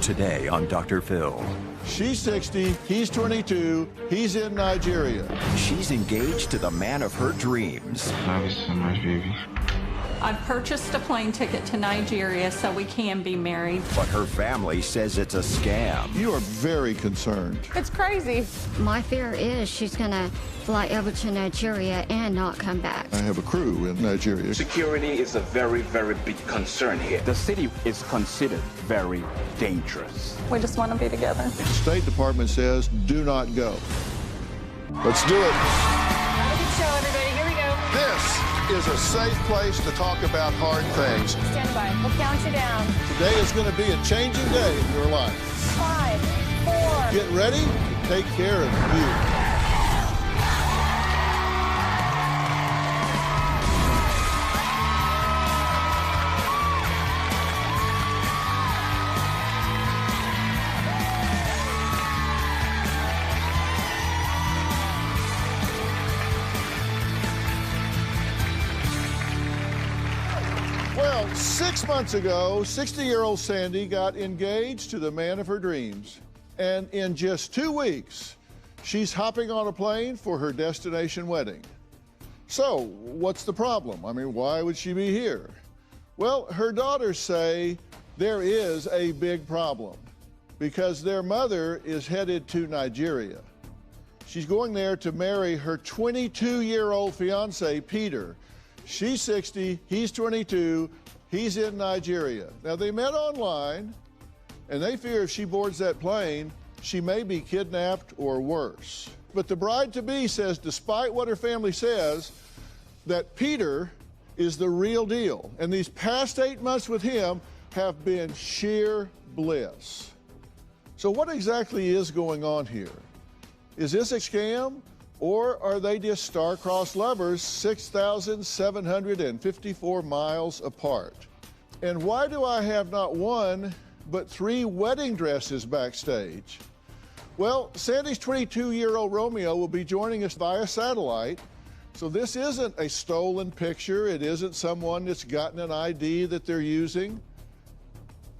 Today on Dr. Phil. She's 60, he's 22, he's in Nigeria. She's engaged to the man of her dreams. Love you so much, baby. I've purchased a plane ticket to Nigeria so we can be married. But her family says it's a scam. You are very concerned. It's crazy. My fear is she's gonna fly over to Nigeria and not come back. I have a crew in Nigeria. Security is a very, very big concern here. The city is considered very dangerous. We just want to be together. The State Department says do not go. Let's do it. Have a good show, everybody. Here we go. This is a safe place to talk about hard things. Stand by. We'll count you down. Today is going to be a changing day in your life. 5, 4. Get ready to take care of you. Well, 6 months ago, 60-year-old Sandi got engaged to the man of her dreams. And in just 2 weeks, she's hopping on a plane for her destination wedding. So, what's the problem? I mean, why would she be here? Well, her daughters say there is a big problem because their mother is headed to Nigeria. She's going there to marry her 22-year-old fiancé, Peter. She's 60, he's 22, he's in Nigeria. Now, they met online, and they fear if she boards that plane, she may be kidnapped or worse. But the bride-to-be says, despite what her family says, that Peter is the real deal. And these past 8 months with him have been sheer bliss. So what exactly is going on here? Is this a scam? Or are they just star-crossed lovers 6,754 miles apart? And why do I have not one, but 3 wedding dresses backstage? Well, Sandi's 22-year-old Romeo will be joining us via satellite. So this isn't a stolen picture. It isn't someone that's gotten an ID that they're using.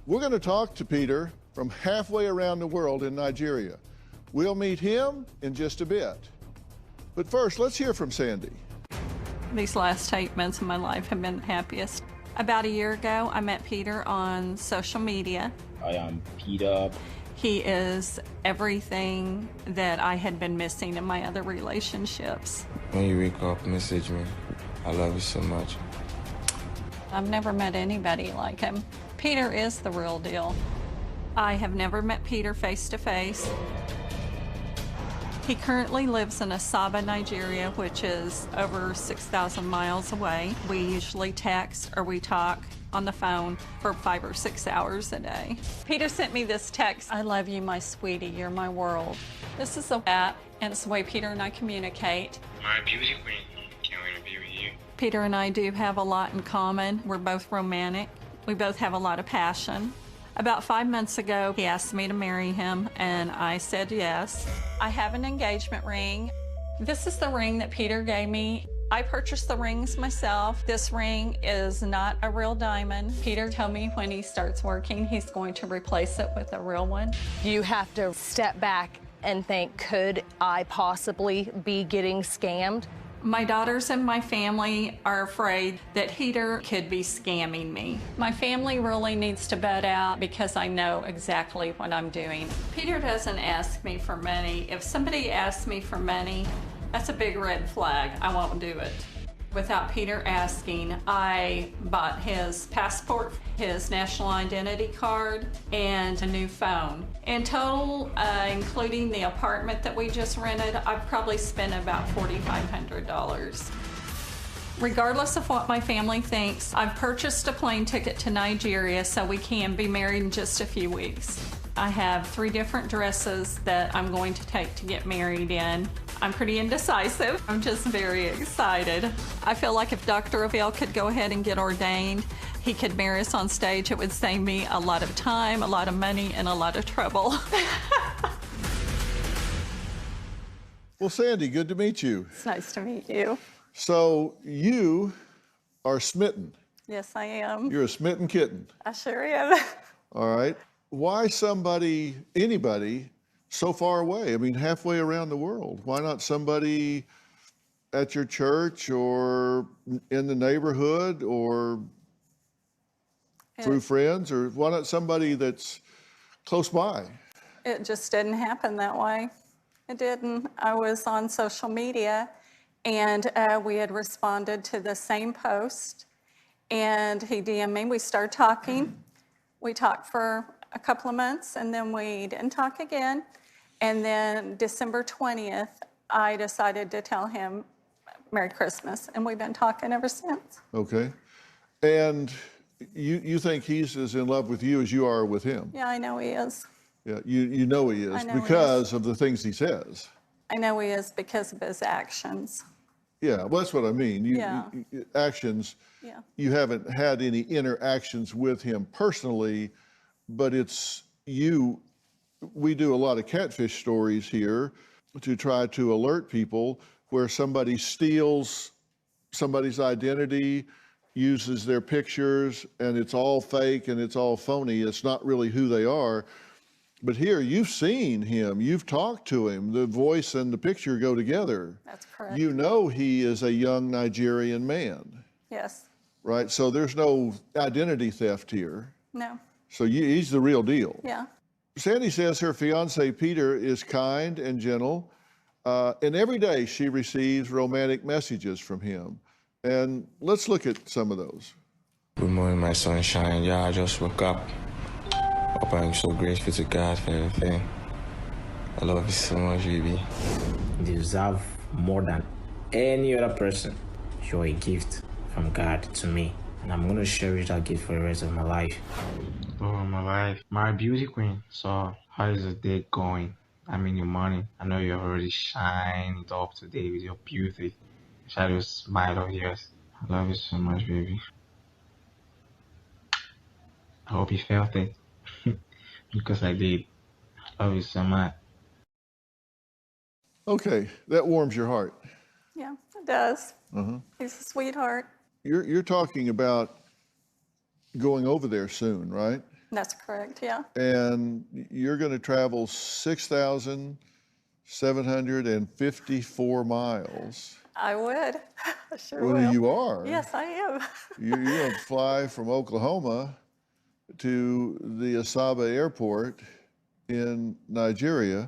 We're going to talk to Peter from halfway around the world in Nigeria. We'll meet him in just a bit. But first, let's hear from Sandi. These last 8 months of my life have been the happiest. About a year ago, I met Peter on social media. I am Peter. He is everything that I had been missing in my other relationships. When you wake up, message me. I love you so much. I've never met anybody like him. Peter is the real deal. I have never met Peter face to face. He currently lives in Asaba, Nigeria, which is over 6,000 miles away. We usually text or we talk on the phone for 5 or 6 hours a day. Peter sent me this text, "I love you, my sweetie, you're my world." This is the app, and it's the way Peter and I communicate. My beauty queen, can't wait to be with you. Peter and I do have a lot in common. We're both romantic. We both have a lot of passion. About 5 months ago, he asked me to marry him, and I said yes. I have an engagement ring. This is the ring that Peter gave me. I purchased the rings myself. This ring is not a real diamond. Peter told me when he starts working, he's going to replace it with a real one. You have to step back and think, could I possibly be getting scammed? My daughters and my family are afraid that Peter could be scamming me. My family really needs to butt out because I know exactly what I'm doing. Peter doesn't ask me for money. If somebody asks me for money, that's a big red flag. I won't do it. Without Peter asking, I bought his passport, his national identity card, and a new phone. In total, including the apartment that we just rented, I've probably spent about $4,500. Regardless of what my family thinks, I've purchased a plane ticket to Nigeria so we can be married in just a few weeks. I have 3 different dresses that I'm going to take to get married in. I'm pretty indecisive. I'm just very excited. I feel like if Dr. Phil could go ahead and get ordained, he could marry us on stage. It would save me a lot of time, a lot of money, and a lot of trouble. Well, Sandi, good to meet you. It's nice to meet you. So you are smitten. Yes, I am. You're a smitten kitten. I sure am. All right. Why somebody, anybody, so far away? I mean, halfway around the world. Why not somebody at your church or in the neighborhood or through friends? Or why not somebody that's close by? It just didn't happen that way. It didn't. I was on social media, and we had responded to the same post, and he DM'd me. We started talking. We talked for a couple of months, and then we didn't talk again. And then December 20th, I decided to tell him Merry Christmas, and we've been talking ever since. Okay. And you think he's as in love with you as you are with him? Yeah, I know he is. Yeah, you know he is I know he because is. of the things he says. I know he is because of his actions. Yeah, well, that's what I mean. Yeah. Actions, Yeah. you haven't had any interactions with him personally, but it's you. We do a lot of catfish stories here to try to alert people where somebody steals somebody's identity, uses their pictures, and it's all fake and it's all phony. It's not really who they are. But here, you've seen him, you've talked to him, the voice and the picture go together. That's correct. You know he is a young Nigerian man, Yes. right? So there's no identity theft here. No. So he's the real deal. Yeah. Sandy says her fiance, Peter, is kind and gentle, and every day she receives romantic messages from him. And let's look at some of those. Good morning, my sunshine. Yeah, I just woke up. I'm so grateful to God for everything. I love you so much, baby. You deserve more than any other person. You're a gift from God to me, and I'm going to cherish that gift for the rest of my life. Oh, my life. My beauty queen. So, how is the day going? I mean, your morning. I know you're already shining it up today with your beauty. Shadow smile of yours. I love you so much, baby. I hope you felt it. Because I did. I love you so much. Okay, that warms your heart. Yeah, it does. He's a sweetheart. You're talking about going over there soon, right? That's correct, yeah. And you're going to travel 6,754 miles. I would. I sure Well, will. you are. Yes, I am. You're going to fly from Oklahoma to the Asaba airport in Nigeria,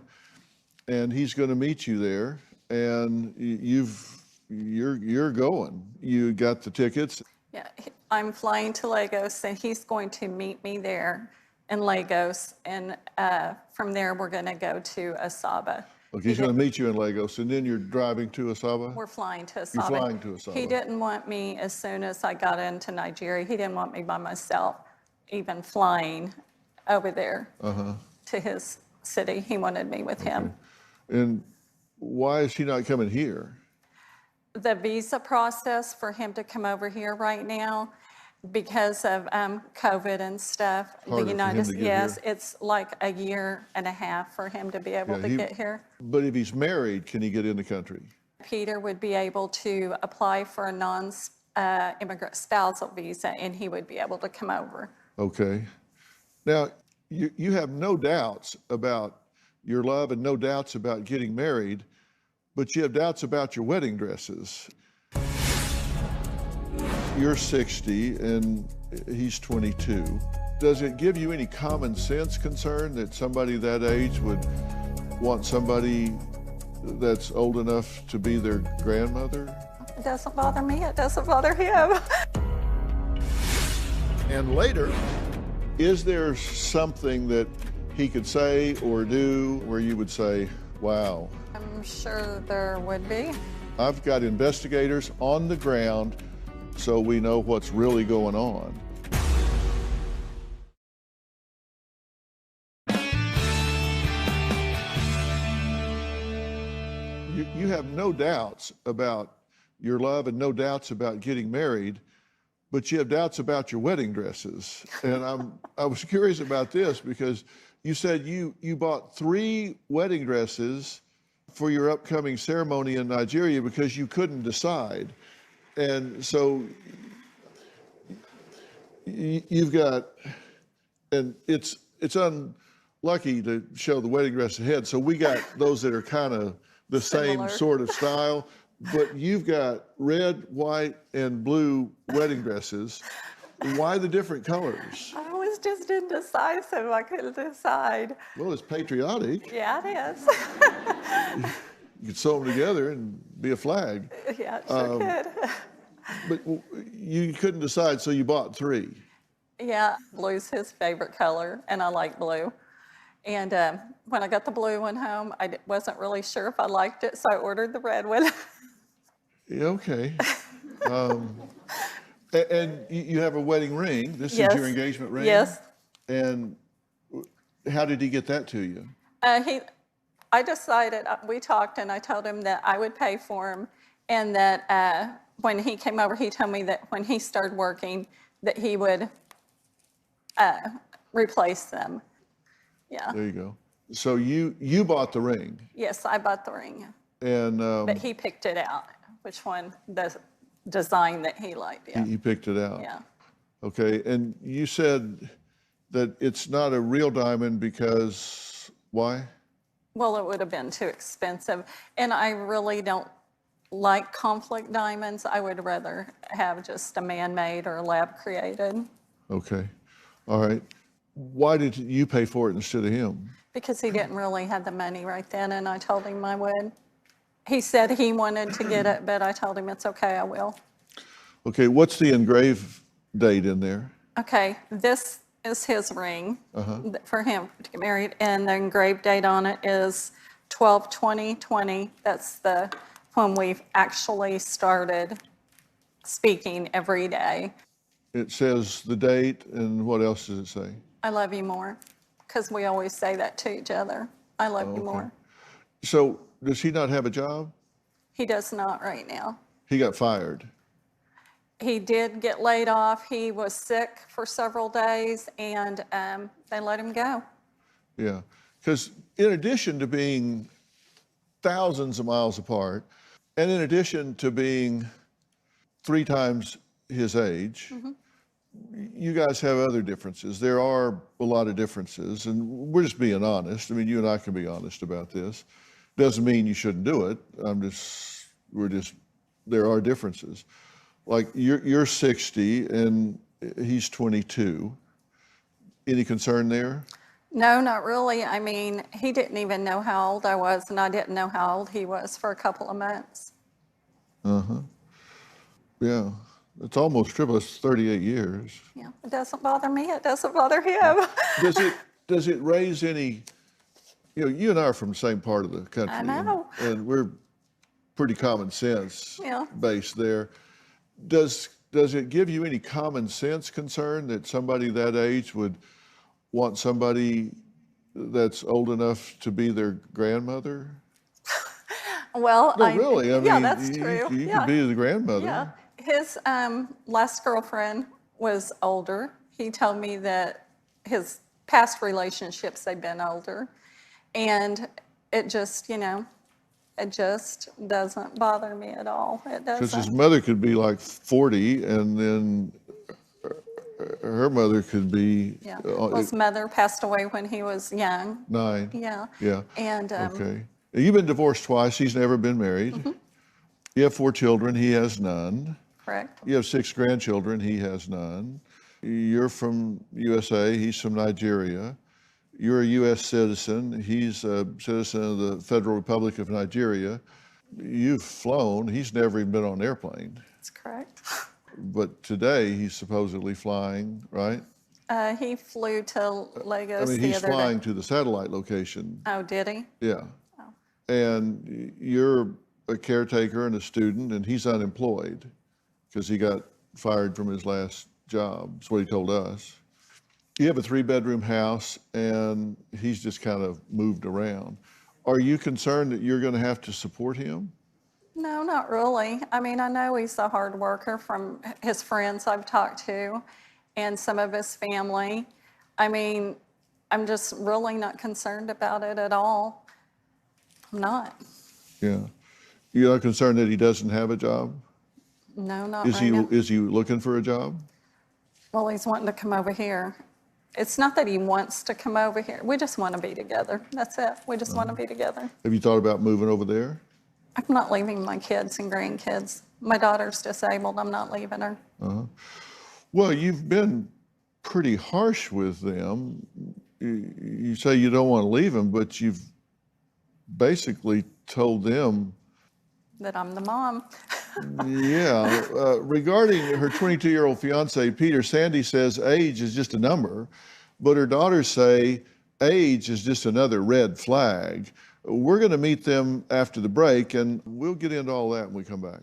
and he's going to meet you there. And you're going. You got the tickets. Yeah, I'm flying to Lagos, and he's going to meet me there in Lagos, and from there we're going to go to Asaba. Okay, he's going to meet you in Lagos, and then you're driving to Asaba? We're flying to Asaba. You're flying to Asaba. He didn't want me as soon as I got into Nigeria. He didn't want me by myself, even flying over there to his city. He wanted me with him. And why is he not coming here? The visa process for him to come over here right now, because of COVID and stuff, Harder for him to get yes, here. it's like a year and a half for him to be able to get here. But if he's married, can he get in the country? Peter would be able to apply for a non-immigrant spousal visa, and he would be able to come over. Okay. Now, you have no doubts about your love and no doubts about getting married, but you have doubts about your wedding dresses. You're 60 and he's 22. Does it give you any common sense concern that somebody that age would want somebody that's old enough to be their grandmother? It doesn't bother me, it doesn't bother him. And later, is there something that he could say or do where you would say, wow? I'm sure there would be. I've got investigators on the ground so we know what's really going on. You have no doubts about your love and no doubts about getting married, but you have doubts about your wedding dresses. And I was curious about this because you said you bought 3 wedding dresses for your upcoming ceremony in Nigeria because you couldn't decide. And so you've got, and it's it's unlucky to show the wedding dress ahead, so we got those that are kind of the Similar. same sort of style, but you've got red, white, and blue wedding dresses. Why the different colors? I was just indecisive. I couldn't decide. Well, it's patriotic. Yeah, it is. You could sew them together and be a flag. Yeah, it sure could. But you couldn't decide, so you bought 3. Yeah, blue's his favorite color, and I like blue. And when I got the blue one home, I wasn't really sure if I liked it, so I ordered the red one. Yeah, okay. And you have a wedding ring. This Yes. is your engagement ring? Yes. And how did he get that to you? I decided, we talked, and I told him that I would pay for him, and that when he came over, he told me that when he started working, that he would replace them. Yeah. There you go. So you bought the ring. Yes, I bought the ring, And but he picked it out, which one, the design that he liked. Yeah. he picked it out. Yeah. Okay, and you said that it's not a real diamond because, why? Well, it would have been too expensive, and I really don't like conflict diamonds. I would rather have just a man-made or lab-created. Okay, all right. Why did you pay for it instead of him? Because he didn't really have the money right then, and I told him I would. He said he wanted to get it, but I told him it's okay, I will. Okay, what's the engraved date in there? Okay, this is his ring for him to get married, and the engraved date on it is 12/20/20. That's when we've actually started speaking every day. It says the date, and what else does it say? I love you more, because we always say that to each other. I love you more. So does he not have a job? He does not right now. He got fired. He did get laid off. He was sick for several days, and they let him go. Yeah, because in addition to being thousands of miles apart, and in addition to being 3 times his age, you guys have other differences. There are a lot of differences, and we're just being honest. I mean, you and I can be honest about this. Doesn't mean you shouldn't do it. There are differences. Like you're 60 and he's 22. Any concern there? No, not really. I mean, he didn't even know how old I was, and I didn't know how old he was for a couple of months. Yeah, it's almost triple. It's 38 years. Yeah, it doesn't bother me. It doesn't bother him. Does it raise any? You and I are from the same part of the country. I know. And we're pretty common sense Yeah. based there. Does it give you any common sense concern that somebody that age would want somebody that's old enough to be their grandmother? Well, No, really. I mean, yeah, that's true. You Yeah. could be the grandmother. Yeah. His last girlfriend was older. He told me that his past relationships, they've been older. And it just, it just doesn't bother me at all. It Because his doesn't. mother could be like 40, and then her mother could be Yeah. Well, his mother passed away when he was young. 9. Yeah. Yeah. And Okay. You've been divorced twice. He's never been married. You have 4 children. He has none. correct. You have 6 grandchildren. He has none. You're from USA. He's from Nigeria. You're a U.S. citizen. He's a citizen of the Federal Republic of Nigeria. You've flown. He's never even been on an airplane. That's correct. But today he's supposedly flying, right? He flew to Lagos I mean, the he's other flying day. to the satellite location. Oh, did he? Yeah. And you're a caretaker and a student, and he's unemployed because he got fired from his last job. That's what he told us. You have a 3-bedroom house, and he's just kind of moved around. Are you concerned that you're going to have to support him? No, not really. I mean, I know he's a hard worker from his friends I've talked to and some of his family. I mean, I'm just really not concerned about it at all. I'm not. Yeah. You're not concerned that he doesn't have a job? No, not Is right he now. is he looking for a job? Well, he's wanting to come over here. It's not that he wants to come over here. We just want to be together. That's it. We just want to be together. Have you thought about moving over there? I'm not leaving my kids and grandkids. My daughter's disabled. I'm not leaving her. Well, you've been pretty harsh with them. You say you don't want to leave them, but you've basically told them That I'm the mom. Yeah, regarding her 22-year-old fiance, Peter, Sandi says age is just a number, but her daughters say age is just another red flag. We're going to meet them after the break, and we'll get into all that when we come back.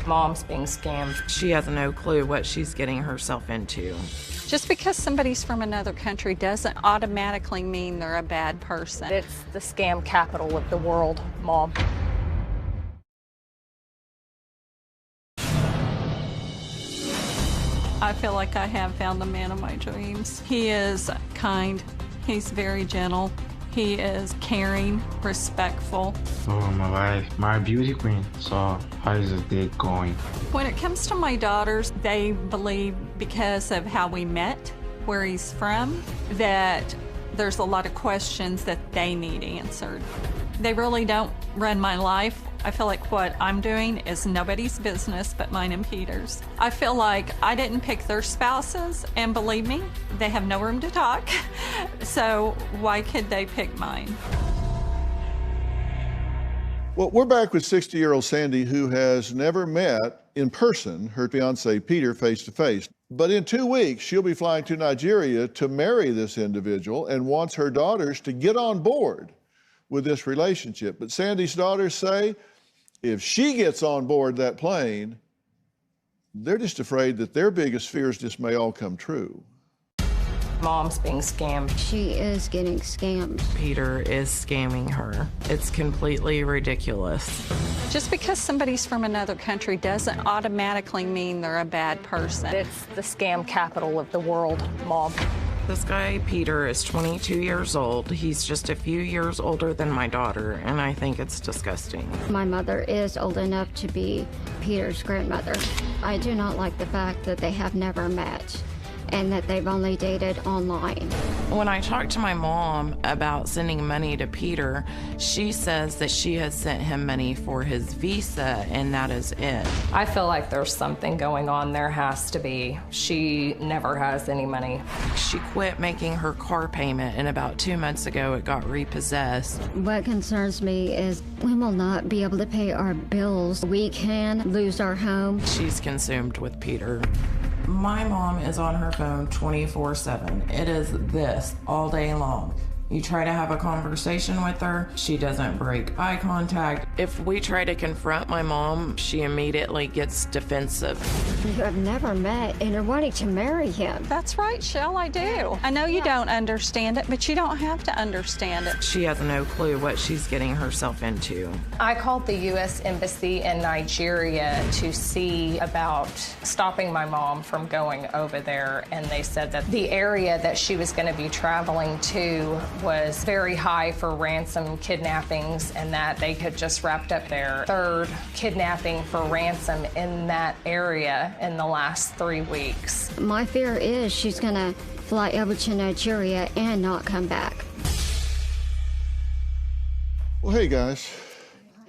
Mom's being scammed. She has no clue what she's getting herself into. Just because somebody's from another country doesn't automatically mean they're a bad person. It's the scam capital of the world, Mom. I feel like I have found the man of my dreams. He is kind. He's very gentle. He is caring, respectful. Oh, my life, my beauty queen. So, how is the day going? When it comes to my daughters, they believe because of how we met, where he's from, that there's a lot of questions that they need answered. They really don't run my life. I feel like what I'm doing is nobody's business but mine and Peter's. I feel like I didn't pick their spouses, and believe me, they have no room to talk. So why could they pick mine? Well, we're back with 60-year-old Sandi, who has never met in person her fiancé Peter face to face. But in 2 weeks, she'll be flying to Nigeria to marry this individual and wants her daughters to get on board with this relationship. But Sandi's daughters say if she gets on board that plane, they're just afraid that their biggest fears just may all come true. Mom's being scammed. She is getting scammed. Peter is scamming her. It's completely ridiculous. Just because somebody's from another country doesn't automatically mean they're a bad person. It's the scam capital of the world, Mom. This guy, Peter, is 22 years old. He's just a few years older than my daughter, and I think it's disgusting. My mother is old enough to be Peter's grandmother. I do not like the fact that they have never met and that they've only dated online. When I talked to my mom about sending money to Peter, she says that she has sent him money for his visa, and that is it. I feel like there's something going on. There has to be. She never has any money. She quit making her car payment, and about 2 months ago, it got repossessed. What concerns me is we will not be able to pay our bills. We can lose our home. She's consumed with Peter. My mom is on her phone 24/7. It is this all day long. You try to have a conversation with her, she doesn't break eye contact. If we try to confront my mom, she immediately gets defensive. You have never met and you're wanting to marry him. That's right, Shell, I do. I know you don't understand it, but you don't have to understand it. She has no clue what she's getting herself into. I called the U.S. Embassy in Nigeria to see about stopping my mom from going over there, and they said that the area that she was going to be traveling to was very high for ransom kidnappings, and that they had just wrapped up their third kidnapping for ransom in that area in the last 3 weeks. My fear is she's gonna fly over to Nigeria and not come back. Well, hey guys,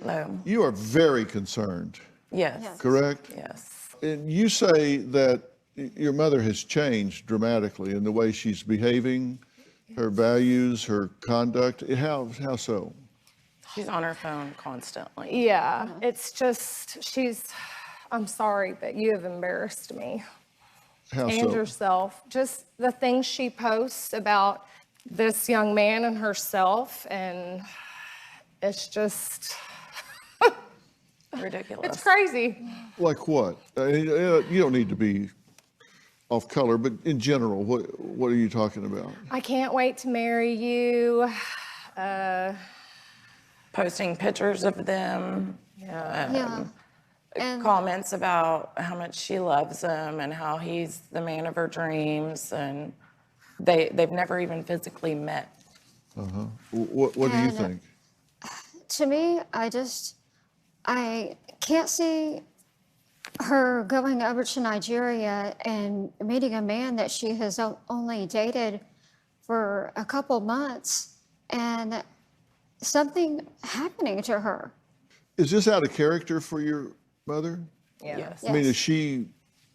Hello. you are very concerned, Yes. correct? Yes. And you say that your mother has changed dramatically in the way she's behaving, her values, her conduct. How so? She's on her phone constantly. Yeah, it's just, I'm sorry, but you have embarrassed me. How And so? yourself. Just the things she posts about this young man and herself, and it's just Ridiculous. it's crazy. Like what? You don't need to be off color, but in general, what are you talking about? I can't wait to marry you. Posting pictures of them. Yeah. And Comments about how much she loves him and how he's the man of her dreams, and they've never even physically met. What do you And, think? to me, I can't see her going over to Nigeria and meeting a man that she has only dated for a couple months and something happening to her. Is this out of character for your mother? Yes. I mean, is she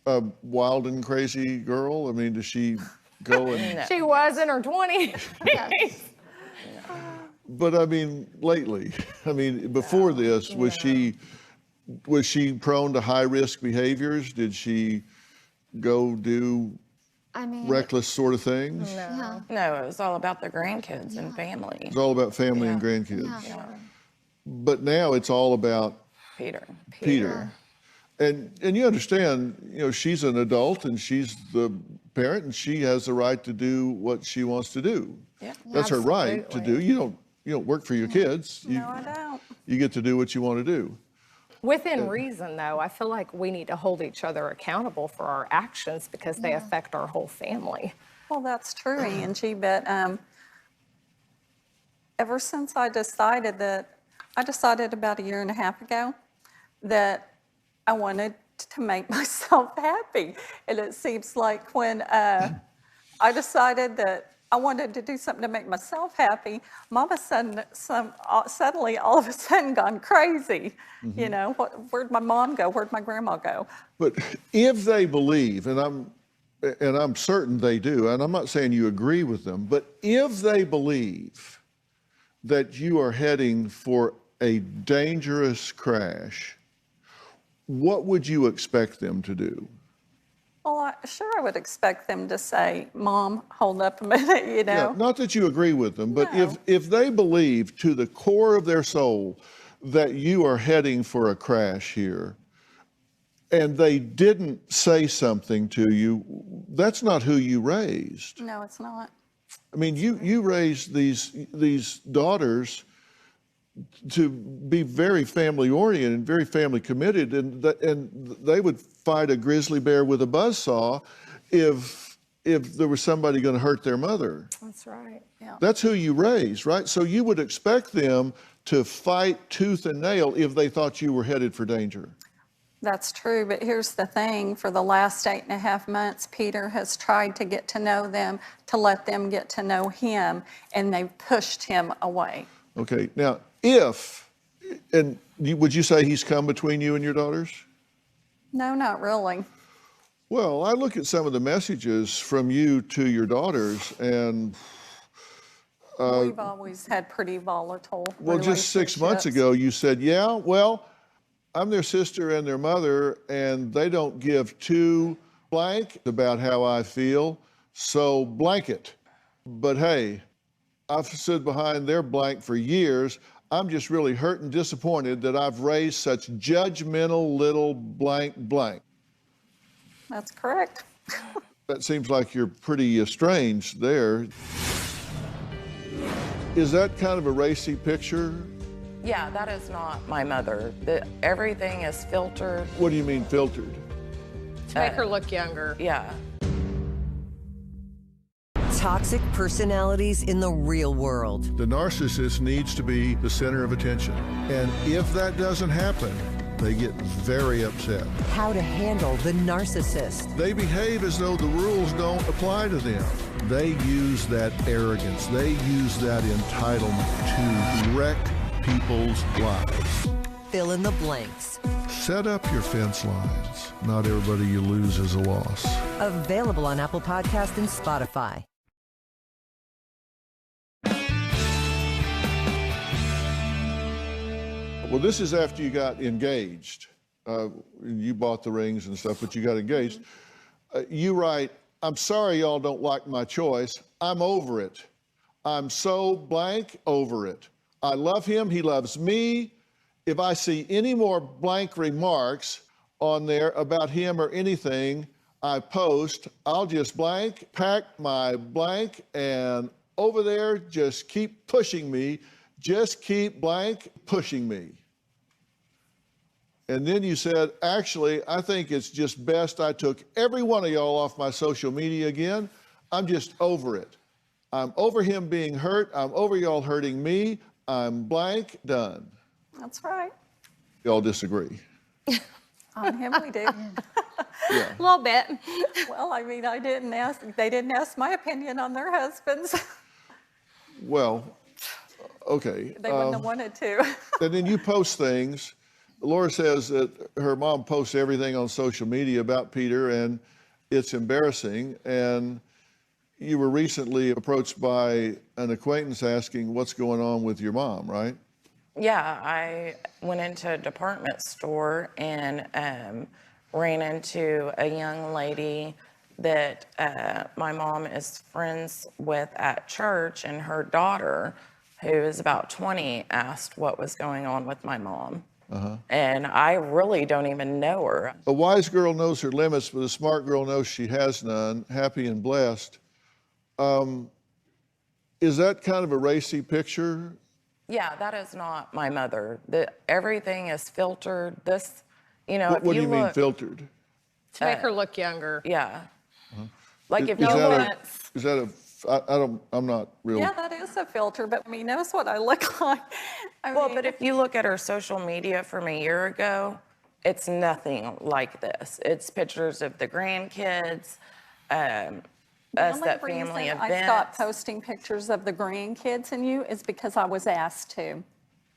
a wild and crazy girl? I mean, does she go and... She was in her 20s. Yes. But I mean, lately, I mean, before this, was she prone to high-risk behaviors? Did she go do reckless sort of things? No, it was all about the grandkids and family. It's all about family and grandkids. Yeah. But now it's all about Peter. And you understand, you know, she's an adult and she's the parent and she has the right to do what she wants to do. Yeah. That's her right to do. You don't work for your kids. No, I don't. You get to do what you want to do. Within reason, though, I feel like we need to hold each other accountable for our actions because they affect our whole family. Well, that's true, Angie, but ever since I decided about a year and a half ago that I wanted to make myself happy. And it seems like when I decided that I wanted to do something to make myself happy, Mama suddenly all of a sudden gone crazy. Mm-hmm. You know, where'd my mom go? Where'd my grandma go? But if they believe, and I'm certain they do, and I'm not saying you agree with them, but if they believe that you are heading for a dangerous crash, what would you expect them to do? Well, I would expect them to say, Mom, hold up a minute, you know. Yeah, not that you agree with them, but No. if they believe to the core of their soul that you are heading for a crash here, and they didn't say something to you, that's not who you raised. No, it's not. I mean, you raised these daughters to be very family oriented and very family committed, and they would fight a grizzly bear with a buzzsaw if there was somebody going to hurt their mother. That's right. Yeah. That's who you raised, right? So you would expect them to fight tooth and nail if they thought you were headed for danger. That's true, but here's the thing. For the last 8.5 months, Peter has tried to get to know them, to let them get to know him, and they've pushed him away. Okay, now would you say he's come between you and your daughters? No, not really. Well, I look at some of the messages from you to your daughters, and We've always had pretty volatile well, just 6 months relationships. ago, you said, yeah, well, I'm their sister and their mother, and they don't give two blank about how I feel, so blank it. But hey, I've stood behind their blank for years. I'm just really hurt and disappointed that I've raised such judgmental little blank blank. That's correct. That seems like you're pretty estranged there. Is that kind of a racy picture? Yeah, that is not my mother. Everything is filtered. What do you mean filtered? To make her look younger. Yeah. Toxic personalities in the real world. The narcissist needs to be the center of attention. And if that doesn't happen, they get very upset. How to handle the narcissist. They behave as though the rules don't apply to them. They use that arrogance, they use that entitlement to wreck people's lives. Fill in the blanks. Set up your fence lines. Not everybody you lose is a loss. Available on Apple Podcast and Spotify. Well, this is after you got engaged. You bought the rings and stuff, but you got engaged. You write, I'm sorry y'all don't like my choice. I'm over it. I'm so blank over it. I love him. He loves me. If I see any more blank remarks on there about him or anything I post, I'll just blank, pack my blank, and over there, just keep pushing me. Just keep blank pushing me. And then you said, actually, I think it's just best I took every one of y'all off my social media again. I'm just over it. I'm over him being hurt. I'm over y'all hurting me. I'm blank, done. That's right. Y'all disagree. On him, we do. Yeah. A little bit. Well, I mean, they didn't ask my opinion on their husbands. Well, okay. They wouldn't have wanted to. And then you post things. Laura says that her mom posts everything on social media about Peter, and it's embarrassing. And you were recently approached by an acquaintance asking what's going on with your mom, right? Yeah, I went into a department store and ran into a young lady that my mom is friends with at church, and her daughter, who is about 20, asked what was going on with my mom. And I really don't even know her. A wise girl knows her limits, but a smart girl knows she has none. Happy and blessed. Is that kind of a racy picture? Yeah, that is not my mother. Everything is filtered. This, you know, What do you mean filtered? To make her look younger. Yeah. Like if Is you that look. is that a, I'm not real. Yeah, that is a filter, but I mean, knows what I look like. Well, but if you look at her social media from a year ago, it's nothing like this. It's pictures of the grandkids, us at family events. I stopped posting pictures of the grandkids and you is because I was asked to.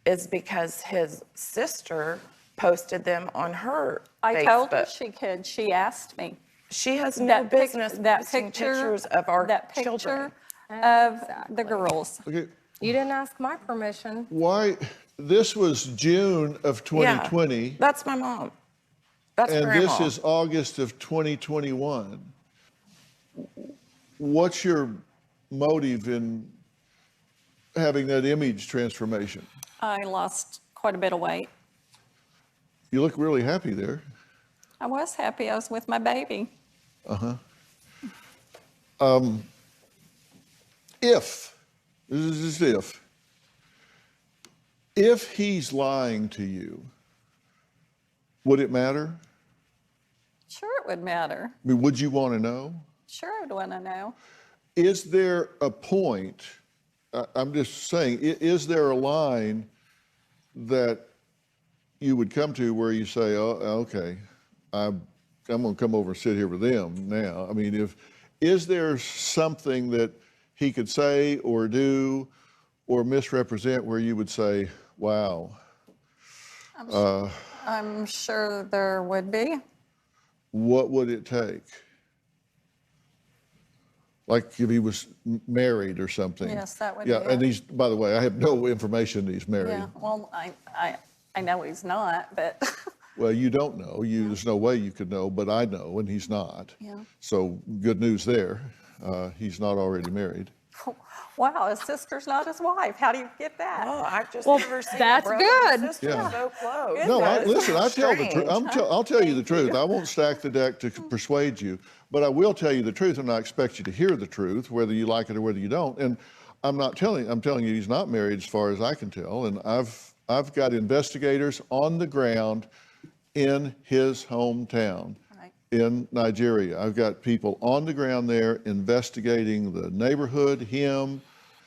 Is because his sister posted them on her I Facebook. told her she could. She asked me. She has no business posting pictures of our children. Of the girls. Okay. You didn't ask my permission. Why? This was June of 2020. Yeah, that's my mom. That's and Grandma. this is August of 2021. What's your motive in having that image transformation? I lost quite a bit of weight. You look really happy there. I was happy. I was with my baby. This is just if he's lying to you, would it matter? Sure it would matter. I mean, would you want to know? Sure I'd want to know. Is there a point, I'm just saying, is there a line that you would come to where you say, oh, okay, I'm going to come over and sit here with them now? I mean, is there something that he could say or do or misrepresent where you would say, wow? I'm sure there would be. What would it take? Like if he was married or something. Yes, that would yeah, be and it. he's, by the way, I have no information that he's married. Yeah, well, I know he's not, but. Well, you don't know. There's no way you could know, but I know, and he's not. Yeah. So good news there. He's not already married. Wow, his sister's not his wife. How do you get that? Oh, I've just Well, never seen that's brother good. and sister Yeah. so close. No, That is listen, I tell the truth. strange. I'll tell you the truth. I won't stack the deck to persuade you, but I will tell you the truth, and I expect you to hear the truth, whether you like it or whether you don't. And I'm telling you he's not married as far as I can tell. And I've got investigators on the ground in his hometown in Nigeria. I've got people on the ground there investigating the neighborhood, him.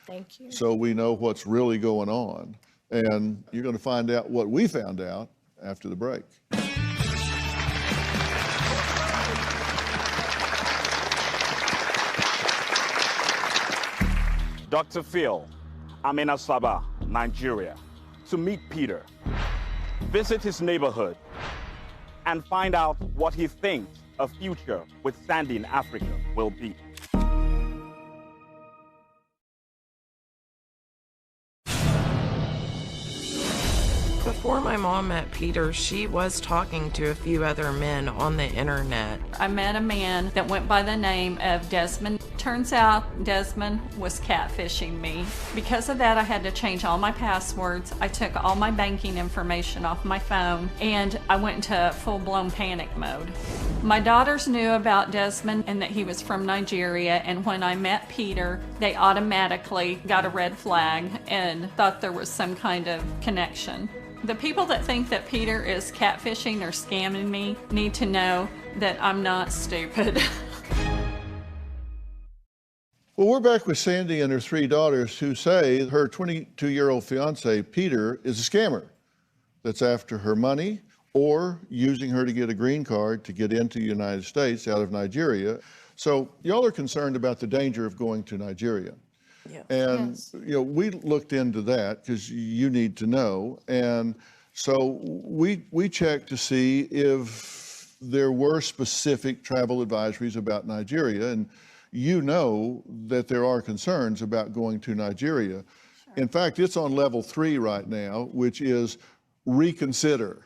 Thank you. So we know what's really going on. And you're going to find out what we found out after the break. Dr. Phil, I'm in Asaba, Nigeria, to meet Peter, visit his neighborhood, and find out what he thinks a future with Sandi in Africa will be. Before my mom met Peter, she was talking to a few other men on the internet. I met a man that went by the name of Desmond. Turns out Desmond was catfishing me. Because of that, I had to change all my passwords. I took all my banking information off my phone, and I went into full-blown panic mode. My daughters knew about Desmond and that he was from Nigeria, and when I met Peter, they automatically got a red flag and thought there was some kind of connection. The people that think that Peter is catfishing or scamming me need to know that I'm not stupid. Well, we're back with Sandi and her three daughters who say her 22-year-old fiance, Peter, is a scammer that's after her money or using her to get a green card to get into the United States out of Nigeria. So y'all are concerned about the danger of going to Nigeria. Yes. And Yes. you know, we looked into that because you need to know. And so we checked to see if there were specific travel advisories about Nigeria. And you know that there are concerns about going to Nigeria. Sure. In fact, it's on level 3 right now, which is reconsider.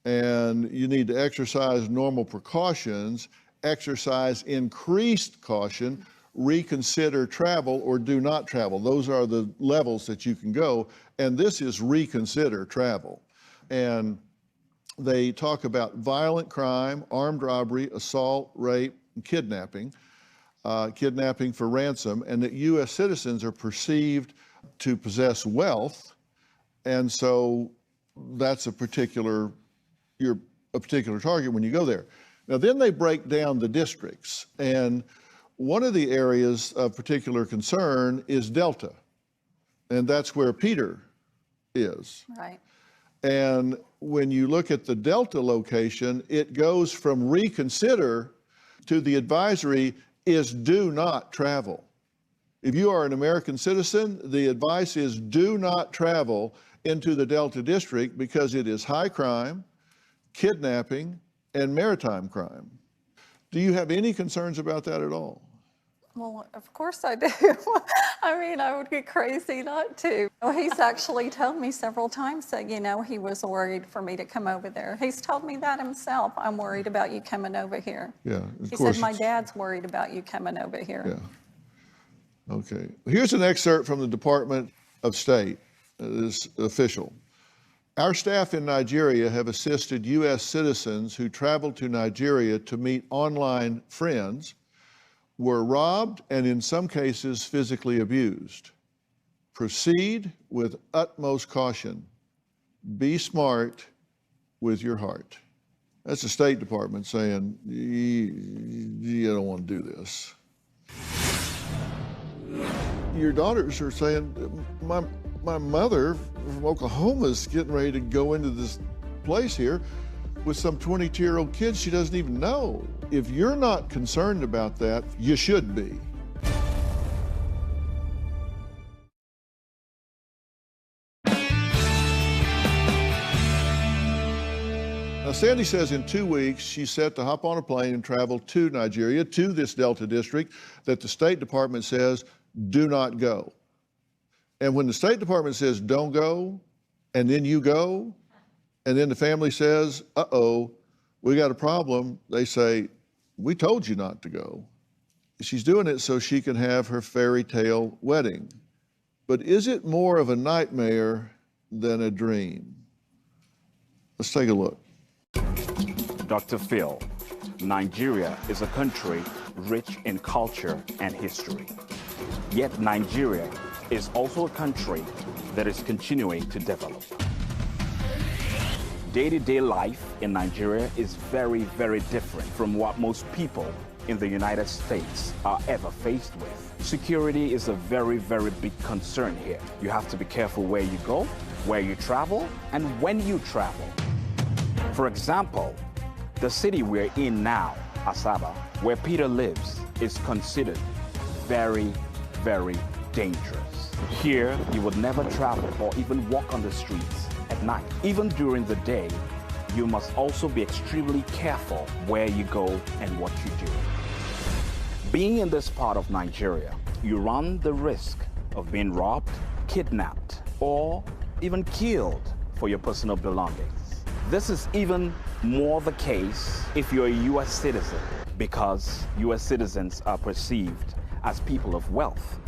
And you need to exercise normal precautions, exercise increased caution, reconsider travel, or do not travel. Those are the levels that you can go. And this is reconsider travel. And they talk about violent crime, armed robbery, assault, rape, and kidnapping, kidnapping for ransom, and that U.S. citizens are perceived to possess wealth. And so that's you're a particular target when you go there. Now, then they break down the districts. And one of the areas of particular concern is Delta. And that's where Peter is. Right. And when you look at the Delta location, it goes from reconsider to the advisory is do not travel. If you are an American citizen, the advice is do not travel into the Delta district because it is high crime, kidnapping, and maritime crime. Do you have any concerns about that at all? Well, of course I do. I mean, I would get crazy not to. He's actually told me several times that, you know, he was worried for me to come over there. He's told me that himself. I'm worried about you coming over here. Yeah, He said, my dad's worried about you coming over here. Yeah. Okay. Here's an excerpt from the Department of State. This official. Our staff in Nigeria have assisted U.S. citizens who traveled to Nigeria to meet online friends, were robbed, and in some cases physically abused. Proceed with utmost caution. Be smart with your heart. That's the State Department saying, you don't want to do this. Your daughters are saying, my mother from Oklahoma is getting ready to go into this place here with some 22-year-old kids she doesn't even know. If you're not concerned about that, you should be. Now, Sandi says in 2 weeks, she's set to hop on a plane and travel to Nigeria, to this Delta district that the State Department says, do not go. And when the State Department says, don't go, and then you go, and then the family says, uh-oh, we got a problem, they say, we told you not to go. She's doing it so she can have her fairy tale wedding. But is it more of a nightmare than a dream? Let's take a look. Dr. Phil, Nigeria is a country rich in culture and history. Yet Nigeria is also a country that is continuing to develop. Day-to-day life in Nigeria is very, very different from what most people in the United States are ever faced with. Security is a very, very big concern here. You have to be careful where you go, where you travel, and when you travel. For example, the city we're in now, Asaba, where Peter lives, is considered very, very dangerous. Here, you would never travel or even walk on the streets at night. Even during the day, you must also be extremely careful where you go and what you do. Being in this part of Nigeria, you run the risk of being robbed, kidnapped, or even killed for your personal belongings. This is even more the case if you're a U.S. citizen, because U.S. citizens are perceived as people of wealth.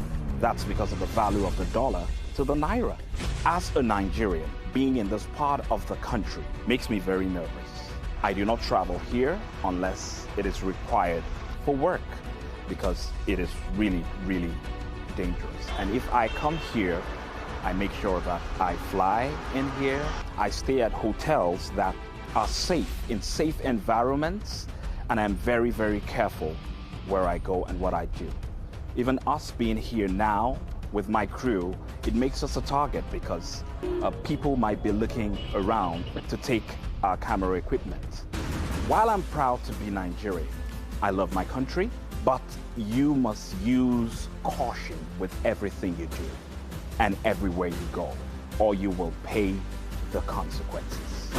That's because of the value of the dollar to the naira. As a Nigerian, being in this part of the country makes me very nervous. I do not travel here unless it is required for work, because it is really, really dangerous. And if I come here, I make sure that I fly in here. I stay at hotels that are safe, in safe environments, and I'm very, very careful where I go and what I do. Even us being here now with my crew, it makes us a target because people might be looking around to take camera equipment. While I'm proud to be Nigerian, I love my country, but you must use caution with everything you do and everywhere you go, or you will pay the consequences.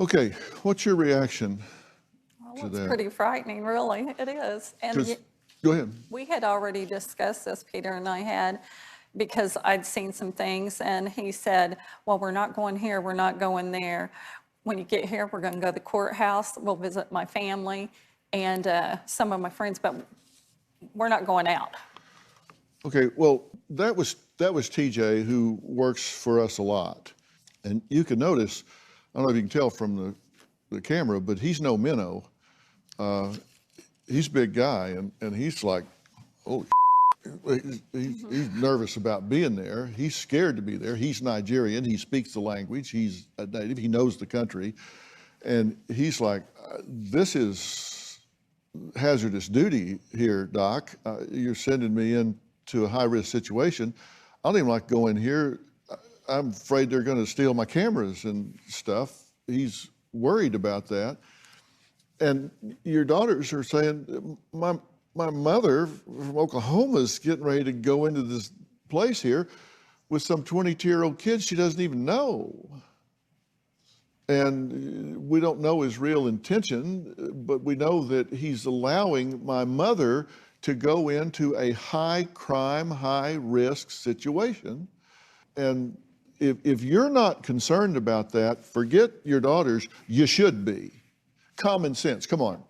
Okay, what's your reaction to It's that? pretty frightening, really. It is. And Go ahead. we had already discussed this, Peter and I had, because I'd seen some things, and he said, well, we're not going here, we're not going there. When you get here, we're going to go to the courthouse, we'll visit my family and some of my friends, but we're not going out. Okay, well, that was TJ, who works for us a lot. And you can notice, I don't know if you can tell from the camera, but he's no minnow. He's a big guy, and he's like, holy he's nervous about being there. He's scared to be there. He's Nigerian. He speaks the language. He's a native. He knows the country. And he's like, this is hazardous duty here, Doc. You're sending me into a high-risk situation. I don't even like going here. I'm afraid they're going to steal my cameras and stuff. He's worried about that. And your daughters are saying, my mother from Oklahoma is getting ready to go into this place here with some 22-year-old kid she doesn't even know. And we don't know his real intention, but we know that he's allowing my mother to go into a high crime, high risk situation. And if you're not concerned about that, forget your daughters, you should be. Common sense, come on.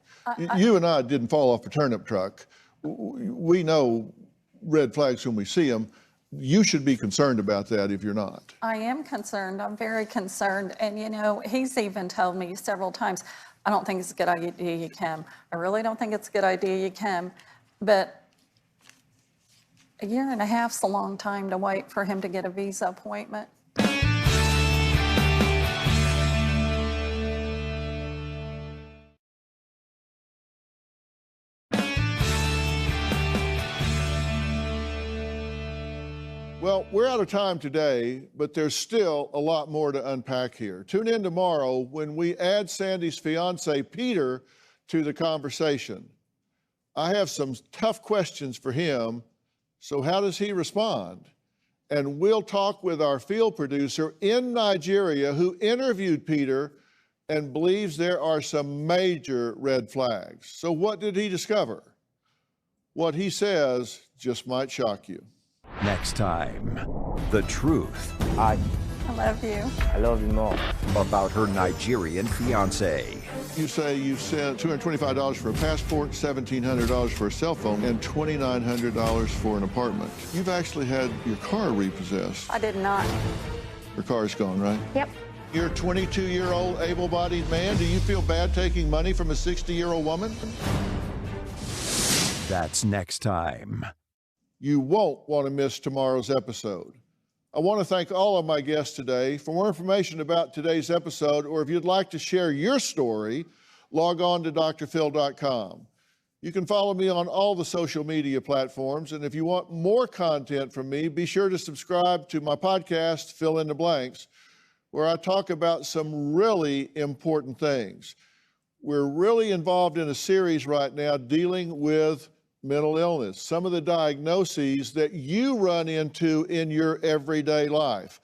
You and I didn't fall off a turnip truck. We know red flags when we see them. You should be concerned about that if you're not. I am concerned. I'm very concerned. And, you know, he's even told me several times, I don't think it's a good idea you come. I really don't think it's a good idea you come. But a year and a half's a long time to wait for him to get a visa appointment. Well, we're out of time today, but there's still a lot more to unpack here. Tune in tomorrow when we add Sandy's fiance, Peter, to the conversation. I have some tough questions for him, so how does he respond? And we'll talk with our field producer in Nigeria who interviewed Peter and believes there are some major red flags. So what did he discover? What he says just might shock you. Next time, the truth I love you. I love you more. about her Nigerian fiancé. You say you've sent $225 for a passport, $1,700 for a cell phone, and $2,900 for an apartment. You've actually had your car repossessed. I did not. Your car's gone, right? Yep. You're a 22-year-old able-bodied man. Do you feel bad taking money from a 60-year-old woman? That's next time. You won't want to miss tomorrow's episode. I want to thank all of my guests today. For more information about today's episode, or if you'd like to share your story, log on to drphil.com. You can follow me on all the social media platforms, and if you want more content from me, be sure to subscribe to my podcast, Fill in the Blanks, where I talk about some really important things. We're really involved in a series right now dealing with mental illness, some of the diagnoses that you run into in your everyday life.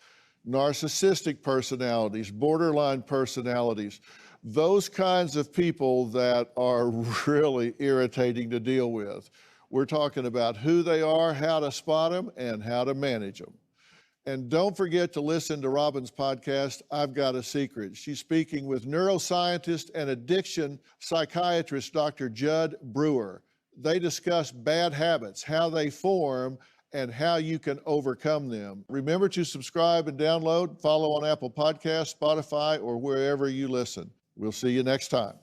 Narcissistic personalities, borderline personalities, those kinds of people that are really irritating to deal with. We're talking about who they are, how to spot them, and how to manage them. And don't forget to listen to Robin's podcast, I've Got a Secret. She's speaking with neuroscientist and addiction psychiatrist, Dr. Judd Brewer. They discuss bad habits, how they form, and how you can overcome them. Remember to subscribe and download, follow on Apple Podcasts, Spotify, or wherever you listen. We'll see you next time.